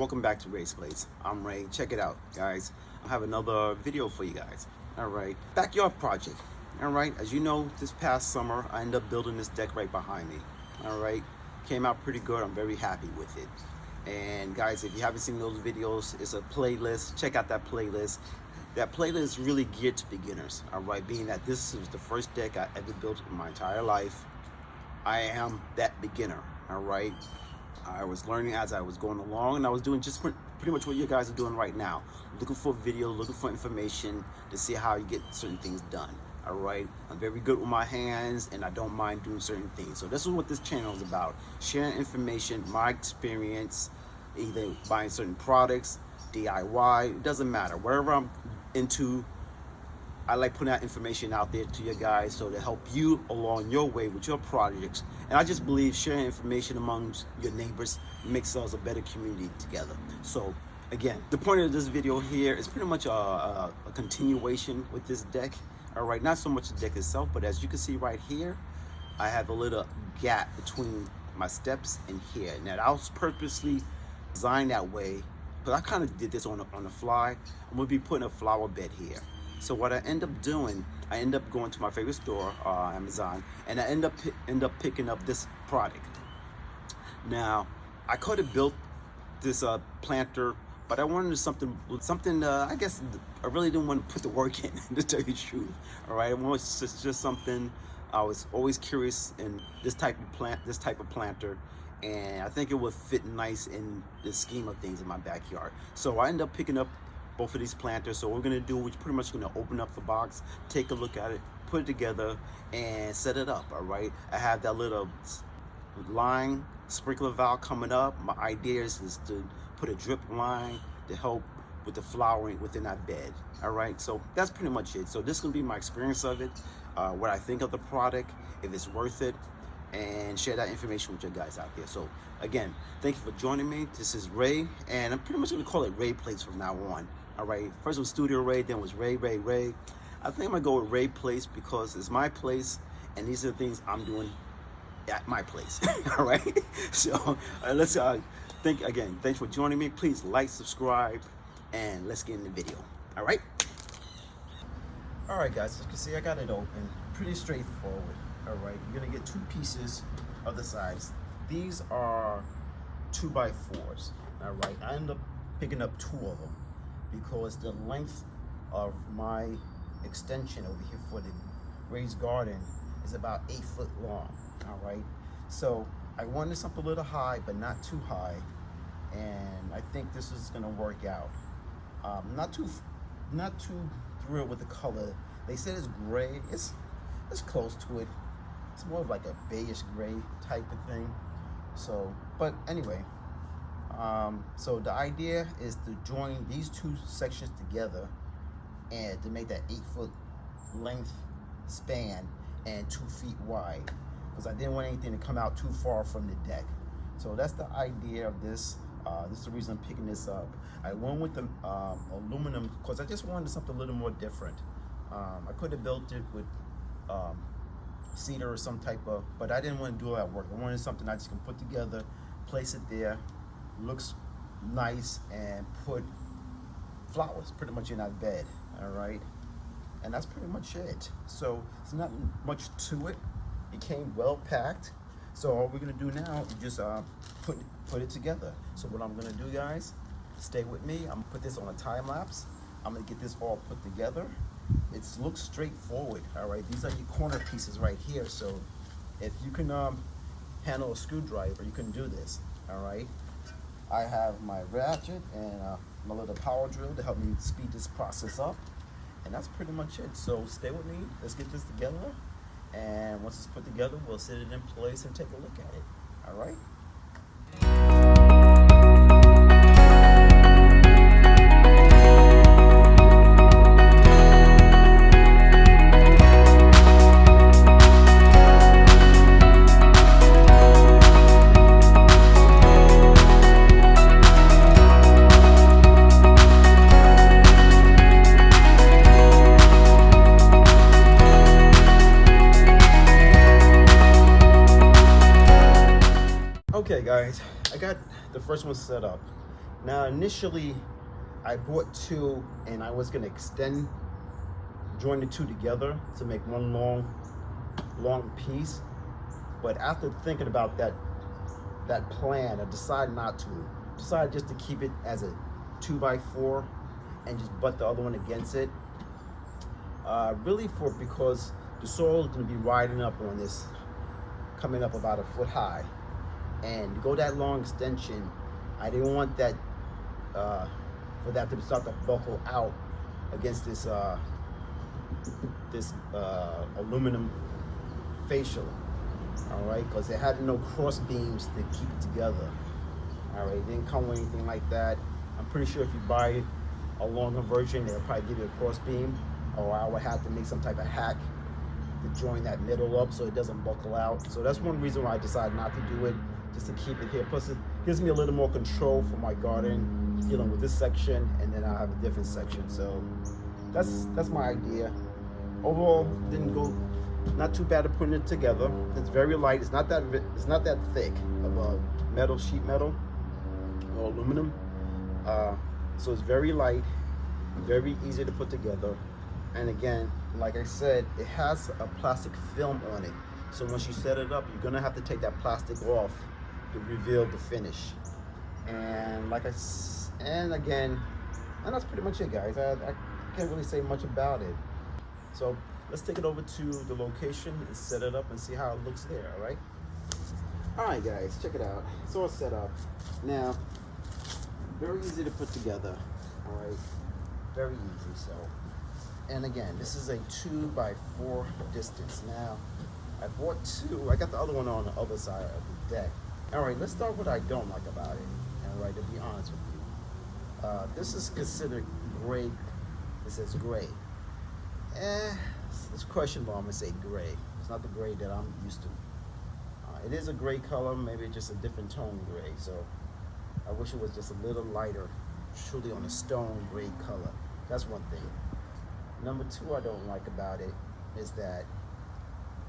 welcome back to Ray's Place. I'm Ray. Check it out, guys. I have another video for you guys. All right, backyard project. All right, as you know, this past summer I ended up building this deck right behind me. All right, came out pretty good. I'm very happy with it. And guys, if you haven't seen those videos, it's a playlist. Check out that playlist. That playlist is really geared to beginners. All right, being that this is the first deck I ever built in my entire life, I am that beginner. All right, I was learning as I was going along, and I was doing just pretty much what you guys are doing right now, looking for videos, looking for information to see how you get certain things done. All right, I'm very good with my hands, and I don't mind doing certain things. So this is what this channel is about: sharing information, my experience, either buying certain products, DIY, it doesn't matter. Wherever I'm into, I like putting that information out there to you guys so to help you along your way with your projects. And I just believe sharing information amongst your neighbors makes us a better community together. So again, the point of this video here is pretty much a continuation with this deck. All right, not so much the deck itself, but as you can see right here, I have a little gap between my steps and here. Now that was purposely designed that way, but I kind of did this on the fly. I'm gonna be putting a flower bed here. So what I end up doing, I end up going to my favorite store, Amazon, and I end up picking up this product. Now, I could have built this planter, but I wanted something. I guess I really didn't want to put the work in, to tell you the truth. All right, it was just something. I was always curious in this type of planter, and I think it would fit nice in the scheme of things in my backyard. So I end up picking up both of these planters. So what we're gonna do, we're pretty much gonna open up the box, take a look at it, put it together, and set it up. All right, I have that little line sprinkler valve coming up. My idea is to put a drip line to help with the flowering within that bed. All right, so that's pretty much it. So this is gonna be my experience of it, what I think of the product, if it's worth it, and share that information with you guys out there. So again, thank you for joining me. This is Ray, and I'm pretty much gonna call it Ray Place from now on. All right, first it was Studio Ray, then it was Ray. I think I'm gonna go with Ray Place because it's my place, and these are the things I'm doing at my place. All right, so let's thanks for joining me. Please like, subscribe, and let's get in the video. All right, guys, as you can see, I got it open, pretty straightforward. All right, you're gonna get two pieces of the sides. These are 2x4s. All right, I end up picking up two of them because the length of my extension over here for the raised garden is about 8 foot long. All right, so I wanted something a little high, but not too high, and I think this is gonna work out. Not too thrilled with the color. They said it's gray. It's close to it. It's more of like a beige gray type of thing. So, but anyway, so the idea is to join these two sections together and to make that 8 foot length span and 2 feet wide, because I didn't want anything to come out too far from the deck. So that's the idea of this. This is the reason I'm picking this up. I went with the aluminum because I just wanted something a little more different. I could have built it with cedar or some type of, but I didn't want to do all that work. I wanted something I just can put together, place it there, looks nice, and put flowers pretty much in that bed. All right, and that's pretty much it. So it's not much to it. It came well packed. So all we're gonna do now is just put it together. So what I'm gonna do, guys, stay with me. I'm gonna put this on a time lapse. I'm gonna get this all put together. It looks straightforward. All right, these are your corner pieces right here. So if you can handle a screwdriver, you can do this. All right, I have my ratchet and my little power drill to help me speed this process up, and that's pretty much it. So stay with me. Let's get this together, and once it's put together, we'll set it in place and take a look at it. All right. Okay guys, I got the first one set up, Now initially I bought two and I was gonna join the two together to make one long piece. But after thinking about that plan, I decided not to. Decided just to keep it as a 2x4 and just butt the other one against it. Really because the soil is gonna be riding up on this, coming up about a foot high. And to go that long extension, I didn't want that for that to start to buckle out against this aluminum facial. All right, because it had no cross beams to keep it together. All right, it didn't come with anything like that. I'm pretty sure if you buy a longer version, they'll probably give you a cross beam, or I would have to make some type of hack to join that middle up so it doesn't buckle out. So that's one reason why I decided not to do it, just to keep it here. Plus it gives me a little more control for my garden, dealing with this section, and then I have a different section. So that's my idea. Overall, didn't go not too bad at putting it together. It's very light. It's not that thick of a sheet metal or aluminum. So it's very light, very easy to put together. And again, like I said, it has a plastic film on it. So once you set it up, you're gonna have to take that plastic off to reveal the finish. And and that's pretty much it, guys. I can't really say much about it. So let's take it over to the location and set it up and see how it looks there, all right? All right, guys, check it out. It's all set up. Now, very easy to put together, all right? Very easy, so. And again, this is a 2x4 distance. Now, I bought two. I got the other one on the other side of the deck. All right, let's start with what I don't like about it, all right, to be honest with you. This is considered gray. It says gray. It's questionable. I'm gonna say gray. It's not the gray that I'm used to. It is a gray color, maybe just a different tone gray. So I wish it was just a little lighter, truly on a stone gray color. That's one thing. Number two I don't like about it is that,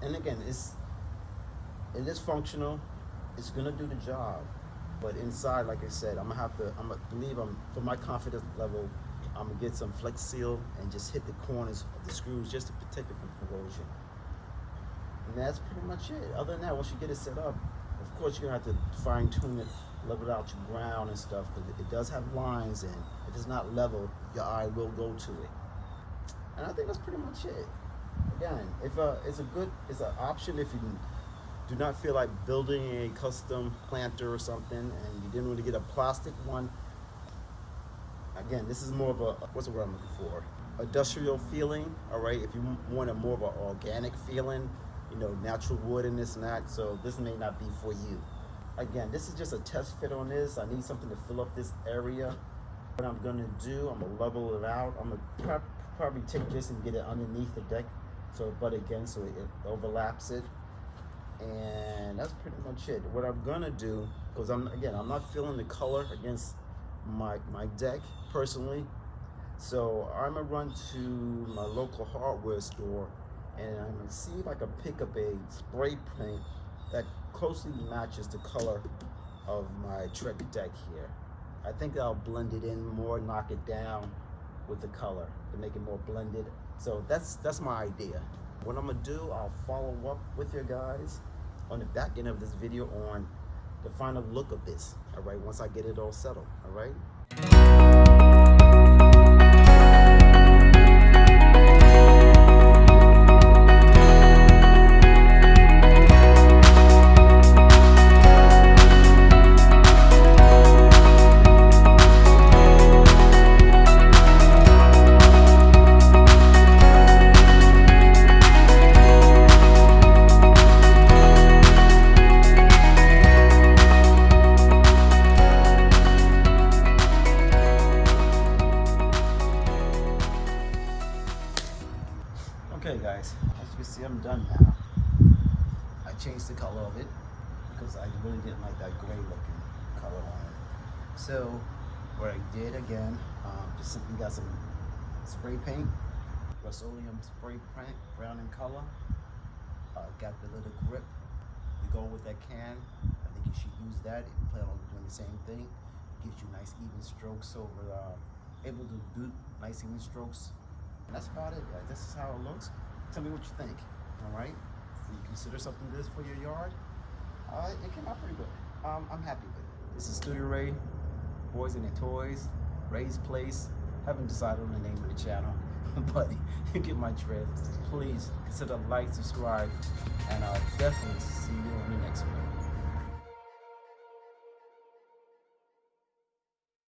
and again, it is functional. It's gonna do the job, but inside, like I said, for my confidence level, I'm gonna get some Flex Seal and just hit the corners of the screws just to protect it from corrosion. And that's pretty much it. Other than that, once you get it set up, of course you're gonna have to fine tune it, level out your ground and stuff, because it does have lines, and if it's not level, your eye will go to it. And I think that's pretty much it. Again, it's an option if you do not feel like building a custom planter or something, and you didn't want to get a plastic one. Again, this is more of what's the word I'm looking for? Industrial feeling, all right? If you want a more of an organic feeling, natural wood and this and that, so this may not be for you. Again, this is just a test fit on this. I need something to fill up this area. What I'm gonna do, I'm gonna level it out. I'm gonna probably take this and get it underneath the deck, so it overlaps it. And that's pretty much it. What I'm gonna do, because I'm not feeling the color against my deck personally, so I'm gonna run to my local hardware store and I'm gonna see if I can pick up a spray paint that closely matches the color of my Trek deck here. I think I'll blend it in more, knock it down with the color to make it more blended. So that's my idea. What I'm gonna do, I'll follow up with you guys on the back end of this video on the final look of this, all right, once I get it all settled, all right? Okay guys, as you can see, I'm done now. I changed the color of it because I really didn't like that gray looking color on it. So what I did again, just simply got some spray paint, Rust-Oleum spray paint, brown in color. Got the little grip to go with that can. I think you should use that if you plan on doing the same thing. gives you nice even strokes. So we're able to do nice even strokes. And that's about it, guys. This is how it looks. Tell me what you think. All right. When you consider something this for your yard, it came out pretty good. I'm happy with it. This is Studio Ray, Boys and Their Toys, Ray's Place. Haven't decided on the name of the channel, but you get my drift. Please consider like, subscribe, and I'll definitely see you on the next one.